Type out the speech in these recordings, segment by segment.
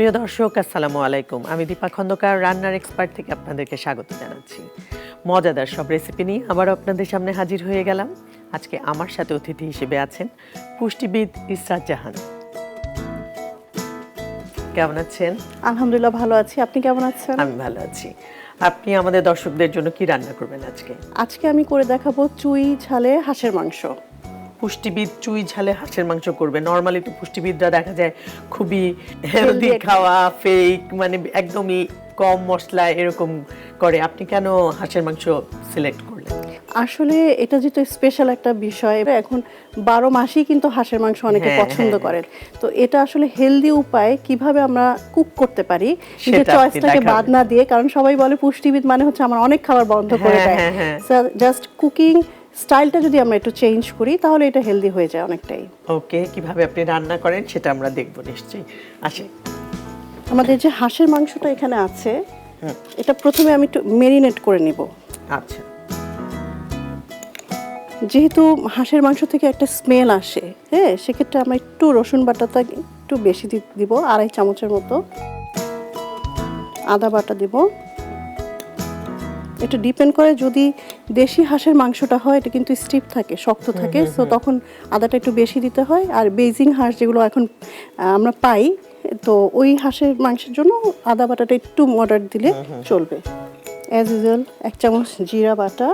প্রিয় দর্শক আসসালামু আলাইকুম, আমি দীপা খন্দকার রান্নার এক্সপার্ট থেকে আপনাদেরকে স্বাগত জানাচ্ছি। মজাদার সব রেসিপি নিয়ে আবারও আপনাদের সামনে হাজির হয়ে গেলাম। আজকে আমার সাথে অতিথি হিসেবে আছেন পুষ্টিবিদ ইসরাত জাহান। কেমন আছেন? আলহামদুলিল্লাহ ভালো আছি, আপনি কেমন আছেন? আমি ভালো আছি। আপনি আমাদের দর্শকদের জন্য কি রান্না করবেন আজকে? আজকে আমি করে দেখাবো চুই ঝালে হাঁসের মাংস। পুষ্টিবিদ চুই ঝালে হাঁসের মাংস করবে। নর্মালি তো পুষ্টিবিদরা দেখা যায় খুবই হেলদি খাওয়া, ফেক, মানে একদমই কম মশলা এরকম করে। আপনি কেন হাঁসের মাংস সিলেক্ট করলেন? আসলে এটা যেহেতু স্পেশাল একটা বিষয়, এখন 12 মাসেই কিন্তু হাঁসের মাংস অনেকে পছন্দ করেন, তো এটা আসলে হেলদি উপায় কিভাবে আমরা কুক করতে পারি নিজের চয়েসটাকে বাদ না দিয়ে, কারণ সবাই বলে পুষ্টিবিদ মানে হচ্ছে আমার অনেক খাবার বন্ধ করে দেয়। জাস্ট কুকিং স্টাইলটা যদি আমরা একটু চেঞ্জ করি তাহলে এটা হেলদি হয়ে যায় অনেকটাই। ওকে, কিভাবে আপনি রান্না করেন সেটা আমরা দেখব নিশ্চয়ই। আসে, আমাদের যে হাঁসের মাংসটা এখানে আছে, এটা প্রথমে আমি একটু মেরিনেট করে নিব। আচ্ছা, যেহেতু হাঁসের মাংস থেকে একটা স্মেল আসে, হ্যাঁ, সেক্ষেত্রে আমরা একটু রসুন বাটাটা একটু বেশি দিব, 2.5 চামচের মতো। আদা বাটা দিব। এটা ডিপেন্ড করে, যদি দেশি হাঁসের মাংসটা হয় এটা কিন্তু স্টিফ থাকে, শক্ত থাকে, সো তখন আদাটা একটু বেশি দিতে হয়। আর বেজিং হাঁস যেগুলো এখন আমরা পাই, তো ওই হাঁসের মাংসের জন্য আদা বাটাটা একটু মডারেট দিলে চলবে। অ্যাজ ইউজুয়াল 1 চামচ জিরা বাটা,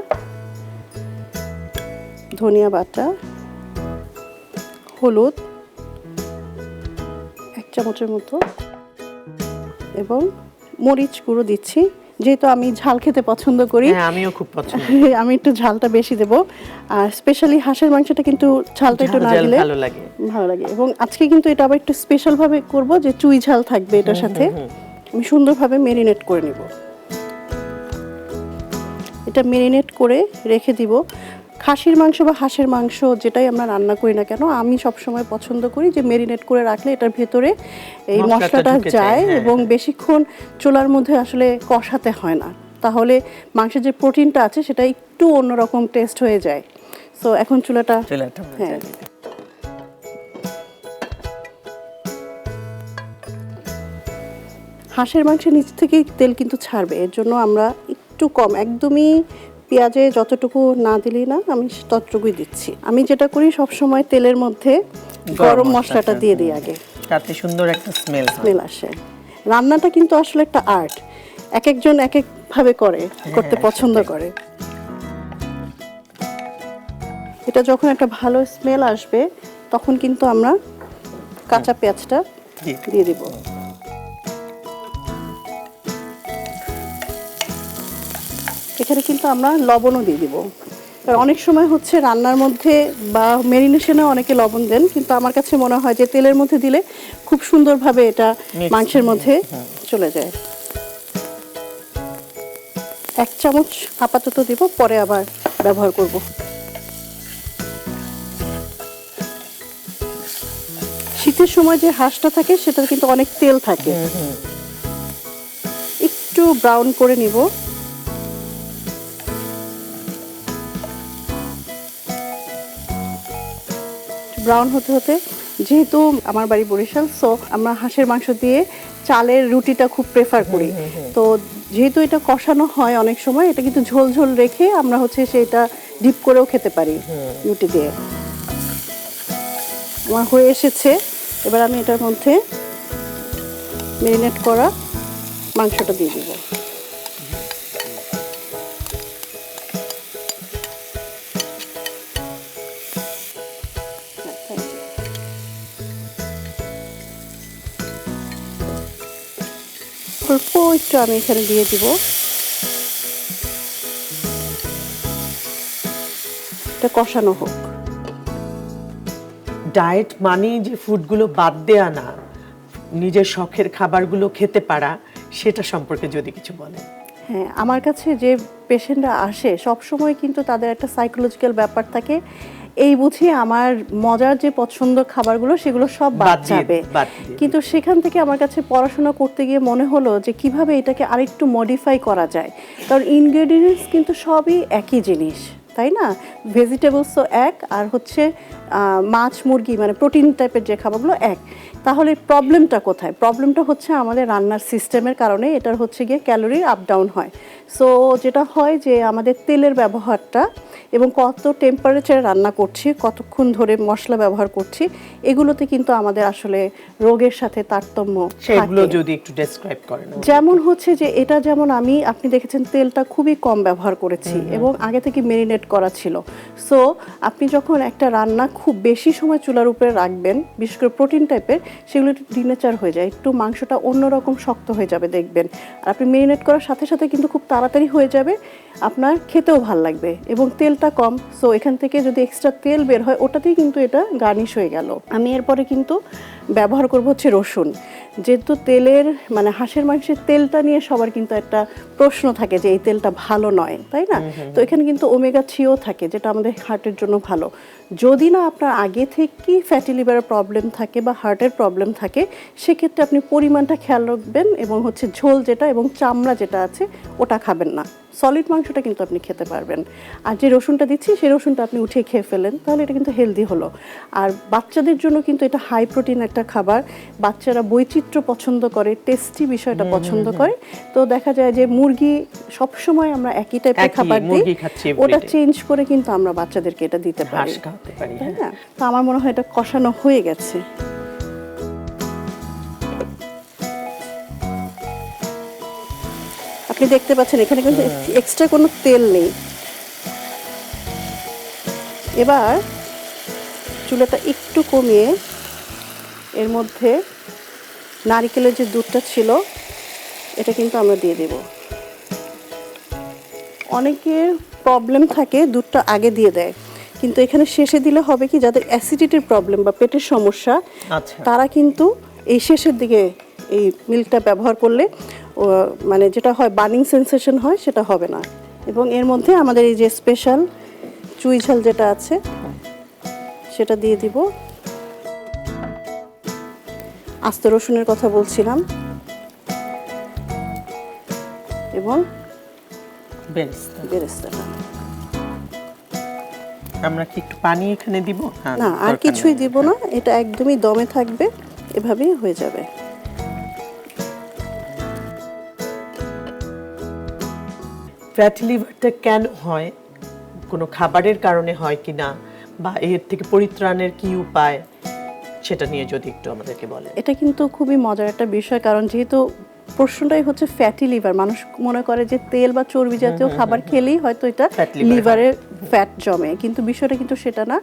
ধনিয়া বাটা, হলুদ 1 চামচের মতো, এবং মরিচ গুঁড়ো দিচ্ছি। যেহেতু আমি ঝাল খেতে পছন্দ করি, আমিও খুব পছন্দ, আমি একটু ঝালটা বেশি দেব। আর স্পেশালি হাঁসের মাংসটা কিন্তু ঝালটা একটু না দিলে ভালো লাগে। এবং আজকে কিন্তু এটা আবার একটু স্পেশাল ভাবে করব, যে চুই ঝাল থাকবে এটার সাথে। আমি সুন্দরভাবে মেরিনেট করে নিব। এটা মেরিনেট করে রেখে দিব। খাসির মাংস বা হাঁসের মাংস যেটাই আমরা রান্না করি না কেন, আমি সবসময় পছন্দ করি যে মেরিনেট করে রাখলে এটার ভেতরে এই মশলাটা যায় এবং বেশিক্ষণ চুলার মধ্যে আসলে কষাতে হয় না, তাহলে মাংসের যে প্রোটিনটা আছে সেটা একটু অন্যরকম টেস্ট হয়ে যায়। সো এখন চুলাটা হ্যাঁ, হাঁসের মাংসের নিচ থেকে তেল কিন্তু ছাড়বে, এর জন্য আমরা একটু কম, একদমই পেঁয়াজে যতটুকু না দিলেই না, আমি ততটুকুই দিচ্ছি। আমি যেটা করি সব সময় তেলের মধ্যে গরম মশলাটা দিয়ে দিই আগে, তাতে সুন্দর একটা স্মেল আসে। রান্নাটা কিন্তু আসলে একটা আর্ট, এক একজন এক এক ভাবে করতে পছন্দ করে। এটা যখন একটা ভালো স্মেল আসবে তখন কিন্তু আমরা কাঁচা পেঁয়াজটা দিয়ে দিব। এখানে কিন্তু আমরা লবণও দিয়ে দিব, কারণ অনেক সময় হচ্ছে রান্নার মধ্যে বা মেরিনেশনে অনেকে লবণ দেন, কিন্তু আমার কাছে মনে হয় যে তেলের মধ্যে দিলে খুব সুন্দরভাবে এটা মাংসের মধ্যে চলে যায়। 1 চামচ আপাতত দিব, পরে আবার ব্যবহার করব। শীতের সময় যে হাঁসটা থাকে সেটার কিন্তু অনেক তেল থাকে। একটু ব্রাউন করে নিব। ব্রাউন হতে হতে, যেহেতু আমার বাড়ি বরিশাল, সো আমরা হাঁসের মাংস দিয়ে চালের রুটিটা খুব প্রেফার করি। তো যেহেতু এটা কষানো হয় অনেক সময়, এটা কিন্তু ঝোল ঝোল রেখে আমরা হচ্ছে সেটা ডিপ করেও খেতে পারি রুটি দিয়ে। আমার হয়ে এসেছে, এবার আমি এটার মধ্যে মেরিনেট করা মাংসটা দিয়ে দিব। অল্প একটু আমি এখানে দিয়ে দিব, এটা কষানো হোক। ডায়েট মানে যে ফুডগুলো বাদ দেয়া না, নিজের শখের খাবারগুলো খেতে পারা, সেটা সম্পর্কে যদি কিছু বলেন। হ্যাঁ, আমার কাছে যে পেশেন্টরা আসে সব সময় কিন্তু তাদের একটা সাইকোলজিক্যাল ব্যাপার থাকে, এই বুঝি আমার মজার যে পছন্দ খাবারগুলো সেগুলো সব বাদ যাবে, কিন্তু সেখান থেকে আমার কাছে পড়াশোনা করতে গিয়ে মনে হলো যে কিভাবে এটাকে আরেকটু মডিফাই করা যায়, কারণ ইনগ্রেডিয়েন্টস কিন্তু সবই একই জিনিস, তাই না? ভেজিটেবলসও এক, আর হচ্ছে মাছ মুরগি মানে প্রোটিন টাইপের যে খাবারগুলো এক। তাহলে প্রবলেমটা কোথায়? প্রবলেমটা হচ্ছে আমাদের রান্নার সিস্টেমের কারণে। এটার হচ্ছে গিয়ে ক্যালোরি আপ ডাউন হয়। সো যেটা হয় যে আমাদের তেলের ব্যবহারটা এবং কত টেম্পারেচারে রান্না করছি, কতক্ষণ ধরে মশলা ব্যবহার করছি, এগুলোতে কিন্তু আমাদের আসলে রোগের সাথে তারতম্য সেগুলো থাকে। যদি একটু ডেসক্রাইব করেন। যেমন হচ্ছে যে এটা যেমন আপনি দেখেছেন তেলটা খুবই কম ব্যবহার করেছি এবং আগে থেকে মেরিনেট করা ছিল। সো আপনি যখন একটা রান্না খুব বেশি সময় চুলার উপরে রাখবেন, বিশেষ করে প্রোটিন টাইপের, সেগুলো একটু ডিনেচার হয়ে যায়, একটু মাংসটা অন্যরকম শক্ত হয়ে যাবে দেখবেন। আর আপনি মেরিনেট করার সাথে সাথে কিন্তু খুব তাড়াতাড়ি হয়ে যাবে, আপনার খেতেও ভাল লাগবে এবং তেলটা কম। সো এখান থেকে যদি এক্সট্রা তেল বের হয়, ওটাতেই কিন্তু এটা গার্নিশ হয়ে গেল। আমি এরপরে কিন্তু ব্যবহার করব হচ্ছে রসুন। যেহেতু তেলের মানে হাঁসের মাংসের তেলটা নিয়ে সবার কিন্তু একটা প্রশ্ন থাকে যে এই তেলটা ভালো নয়, তাই না? তো এখানে কিন্তু ওমেগা 3ও থাকে, যেটা আমাদের হার্টের জন্য ভালো। যদি না আপনার আগে থেকেই ফ্যাটি লিভারের প্রবলেম থাকে বা হার্টের প্রবলেম থাকে, সেক্ষেত্রে আপনি পরিমাণটা খেয়াল রাখবেন এবং হচ্ছে ঝোল যেটা এবং চামড়া যেটা আছে ওটা খাবেন না। সলিড মাংসটা কিন্তু আপনি খেতে পারবেন। আর যে রসুনটা দিচ্ছি সেই রসুনটা আপনি উঠিয়ে খেয়ে ফেলেন, তাহলে এটা কিন্তু হেলদি হলো। আর বাচ্চাদের জন্য কিন্তু এটা হাই প্রোটিন একটা খাবার। বাচ্চারা বৈচিত্র্য পছন্দ করে, টেস্টি বিষয়টা পছন্দ করে। তো দেখা যায় যে মুরগি সবসময় আমরা একই টাইপের খাবার দিই, ওটা চেঞ্জ করে কিন্তু আমরা বাচ্চাদেরকে এটা দিতে পারি, তাই না? তো আমার মনে হয় এটা কষানো হয়ে গেছে। আপনি দেখতে পাচ্ছেন এখানে কিন্তু এক্সট্রা কোনো তেল নেই। এবার চুলাটা একটু কমিয়ে এর মধ্যে নারকেলের যে দুধটা ছিল এটা কিন্তু আমরা দিয়ে দেব। অনেকের প্রবলেম থাকে দুধটা আগে দিয়ে দেয়, কিন্তু এখানে শেষে দিলে হবে কি, যাদের অ্যাসিডিটির প্রবলেম বা পেটের সমস্যা, তারা কিন্তু এই শেষের দিকে এই মিল্কটা ব্যবহার করলে মানে যেটা হয় বার্নিং সেন্সেশন হয়, সেটা হবে না। এবং এর মধ্যে আমাদের এই যে স্পেশাল চুই ঝাল যেটা আছে সেটা দিয়ে দিব। আস্ত রসুনের কথা বলছিলাম, এবং বেরেস্তাটা। আমরা কি একটু পানি এখানে দিব? না, আর কিছুই দিব না, এটা একদমই দমে থাকবে, এভাবেই হয়ে যাবে। ফ্যাটি লিভারটা কেন হয়? কোনো খাবারের কারণে হয় কি না, বা এর থেকে পরিত্রাণের কি উপায়, সেটা নিয়ে যদি একটু আমাদেরকে বলেন। এটা কিন্তু খুবই মজার একটা বিষয়, কারণ যেহেতু প্রশ্নটাই হচ্ছে ফ্যাটি লিভার, মানুষ মনে করে যে তেল বা চর্বি জাতীয় খাবার খেলেই হয়তো এটা লিভারে ফ্যাট জমে, কিন্তু বিষয়টা কিন্তু সেটা না।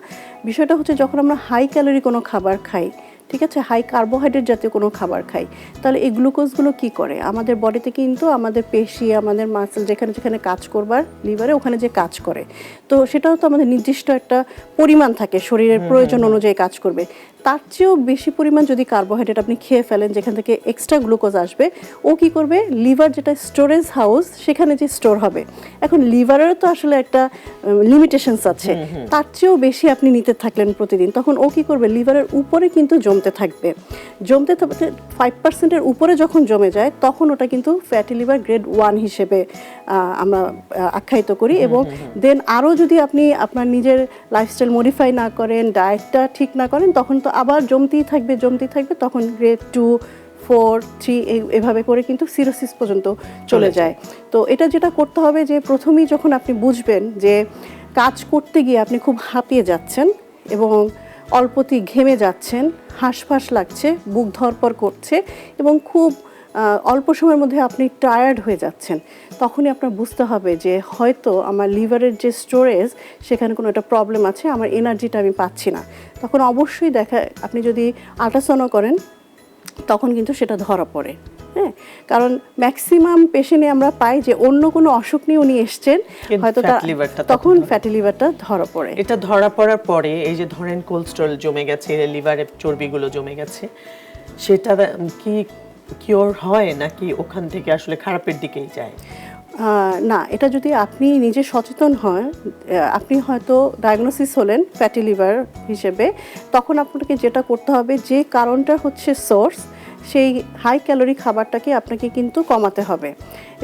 বিষয়টা হচ্ছে যখন আমরা হাই ক্যালোরি কোনো খাবার খাই, ঠিক আছে, হাই কার্বোহাইড্রেট জাতীয় কোনো খাবার খাই, তাহলে এই গ্লুকোজগুলো কি করে আমাদের বডিতে, কিন্তু আমাদের পেশি, আমাদের মাসেল যেখানে যেখানে কাজ করবার লিভারে, ওখানে যে কাজ করে, তো সেটাও তো আমাদের নির্দিষ্ট একটা পরিমাণ থাকে, শরীরের প্রয়োজন অনুযায়ী কাজ করবে। তার চেয়েও বেশি পরিমাণ যদি কার্বোহাইড্রেট আপনি খেয়ে ফেলেন, যেখান থেকে এক্সট্রা গ্লুকোজ আসবে, ও কি করবে, লিভার যেটা স্টোরেজ হাউস, সেখানে যে স্টোর হবে। এখন লিভারেরও তো আসলে একটা লিমিটেশনস আছে, তার চেয়েও বেশি আপনি নিতে থাকলেন প্রতিদিন, তখন ও কি করবে, লিভারের উপরে কিন্তু জমতে থাকবে। 5%-এর উপরে যখন জমে যায়, তখন ওটা কিন্তু ফ্যাটি লিভার গ্রেড 1 হিসেবে আমরা আখ্যায়িত করি। এবং দেন আরও যদি আপনি আপনার নিজের লাইফস্টাইল মডিফাই না করেন, ডায়েটটা ঠিক না করেন, তখন তো আবার জমতেই থাকবে, তখন গ্রেড 2, 4, 3 এভাবে করে কিন্তু সিরোসিস পর্যন্ত চলে যায়। তো এটা যেটা করতে হবে, যে প্রথমেই যখন আপনি বুঝবেন যে কাজ করতে গিয়ে আপনি খুব হাঁপিয়ে যাচ্ছেন এবং অল্পতেই ঘেমে যাচ্ছেন, হাঁসফাঁস লাগছে, বুক ধরপড় করছে এবং খুব অল্প সময়ের মধ্যে আপনি টায়ার্ড হয়ে যাচ্ছেন, তখনই আপনার বুঝতে হবে যে হয়তো আমার লিভারের যে স্টোরেজ, সেখানে কোনো একটা প্রবলেম আছে, আমার এনার্জিটা আমি পাচ্ছি না। তখন অবশ্যই আপনি যদি আল্ট্রাসাউন্ড করেন, তখন কিন্তু সেটা ধরা পড়ে। হ্যাঁ, কারণ ম্যাক্সিমাম পেশেন্টে আমরা পাই যে অন্য কোনো অসুখ নিয়ে উনি এসছেন, হয়তো তখন ফ্যাটি লিভারটা ধরা পড়ে। এটা ধরা পড়ার পরে এই যে ধরেন কোলেস্টেরল জমে গেছে, লিভারে চর্বিগুলো জমে গেছে, সেটা কি কিওর হয় নাকি ওখান থেকে আসলে খারাপের দিকেই যায়? না, এটা যদি আপনি নিজে সচেতন হন, আপনি হয়তো ডায়াগনোসিস হলেন ফ্যাটি লিভার হিসেবে, তখন আপনাকে যেটা করতে হবে, যে কারণটা হচ্ছে সোর্স, সেই হাই ক্যালোরি খাবারটাকে আপনাকে কিন্তু কমাতে হবে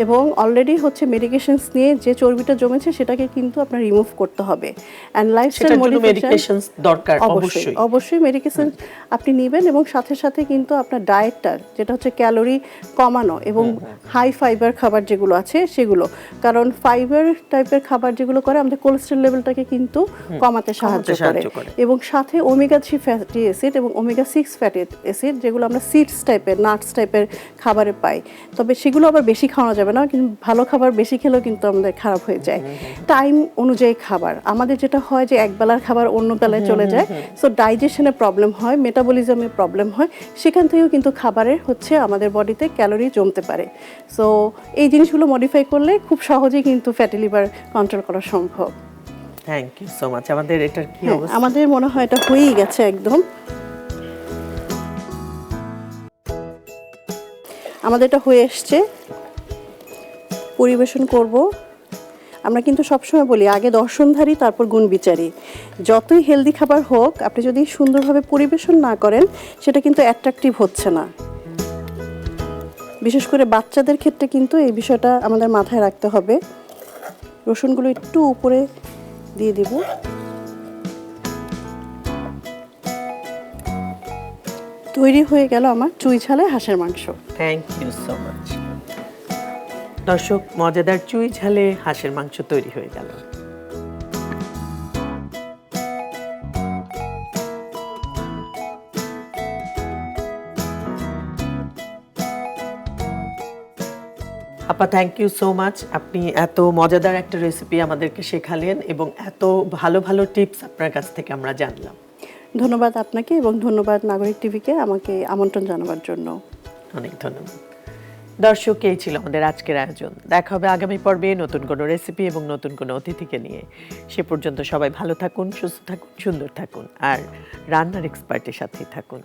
এবং অলরেডি হচ্ছে মেডিকেশনস নিয়ে যে চর্বিটা জমেছে সেটাকে কিন্তু আপনার রিমুভ করতে হবে অ্যান্ড লাইফস্টাইল মেডিকেশনস দরকার অবশ্যই অবশ্যই মেডিকেশন আপনি নেবেন এবং সাথে সাথে কিন্তু আপনার ডায়েটটা যেটা হচ্ছে ক্যালোরি কমানো এবং হাই ফাইবার খাবার যেগুলো আছে সেগুলো, কারণ ফাইবার টাইপের খাবার যেগুলো করে আমাদের কোলেস্টেরল লেভেলটাকে কিন্তু কমাতে সাহায্য করে এবং সাথে ওমেগা 3 ফ্যাটি অ্যাসিড এবং ওমেগা 6 ফ্যাটি অ্যাসিড যেগুলো আমরা সিডস টাইপের নাটস টাইপের খাবারে পাই। তবে সেগুলো আবার বেশি খাওয়া যাবে না, কিন্তু ভালো খাবার বেশি খেলেও কিন্তু আমাদের খারাপ হয়ে যায়। টাইম অনুযায়ী খাবার, আমাদের যেটা হয় যে এক বেলার খাবার অন্য বেলায় চলে যায়, সো ডাইজেশনে প্রবলেম হয়, মেটাবলিজমে প্রবলেম হয়, সেখান থেকেও কিন্তু খাবারের হচ্ছে আমাদের বডিতে ক্যালোরি জমতে পারে। সো এই জিনিসগুলো মডিফাই করলে খুব সহজেই কিন্তু ফ্যাটি লিভার কন্ট্রোল করা সম্ভব। Thank you so much. আমাদের এটার কি অবস্থা? আমাদের মনে হয় এটা হয়েই গেছে একদম। আমাদের এটা হয়ে এসছে, পরিবেশন করব। আমরা কিন্তু সবসময় বলি আগে দর্শনধারী তারপর গুণ বিচারী। যতই হেলদি খাবার হোক, আপনি যদি সুন্দরভাবে পরিবেশন না করেন সেটা কিন্তু অ্যাট্রাকটিভ হচ্ছে না। বিশেষ করে বাচ্চাদের ক্ষেত্রে কিন্তু এই বিষয়টা আমাদের মাথায় রাখতে হবে। রসুনগুলো একটু উপরে দিয়ে দিব। তৈরি হয়ে গেল আমার চুই ঝালে হাঁসের মাংস। Thank you so much. দর্শক, মজাদার চুই ঝালে হাঁসের মাংস তৈরি হয়ে গেল। আপা, থ্যাংক ইউ সো মাচ। আপনি এত মজাদার একটা রেসিপি আমাদেরকে শেখালেন এবং এত ভালো ভালো টিপস আপনার কাছ থেকে আমরা জানলাম। ধন্যবাদ আপনাকে এবং ধন্যবাদ নাগরিক টিভিকে আমাকে আমন্ত্রণ জানাবার জন্য। অনেক ধন্যবাদ। দর্শক, এই ছিল আমাদের আজকের আয়োজন। দেখা হবে আগামী পর্বে নতুন কোনো রেসিপি এবং নতুন কোনো অতিথিকে নিয়ে। সে পর্যন্ত সবাই ভালো থাকুন, সুস্থ থাকুন, সুন্দর থাকুন আর রান্নার এক্সপার্টের সাথেই থাকুন।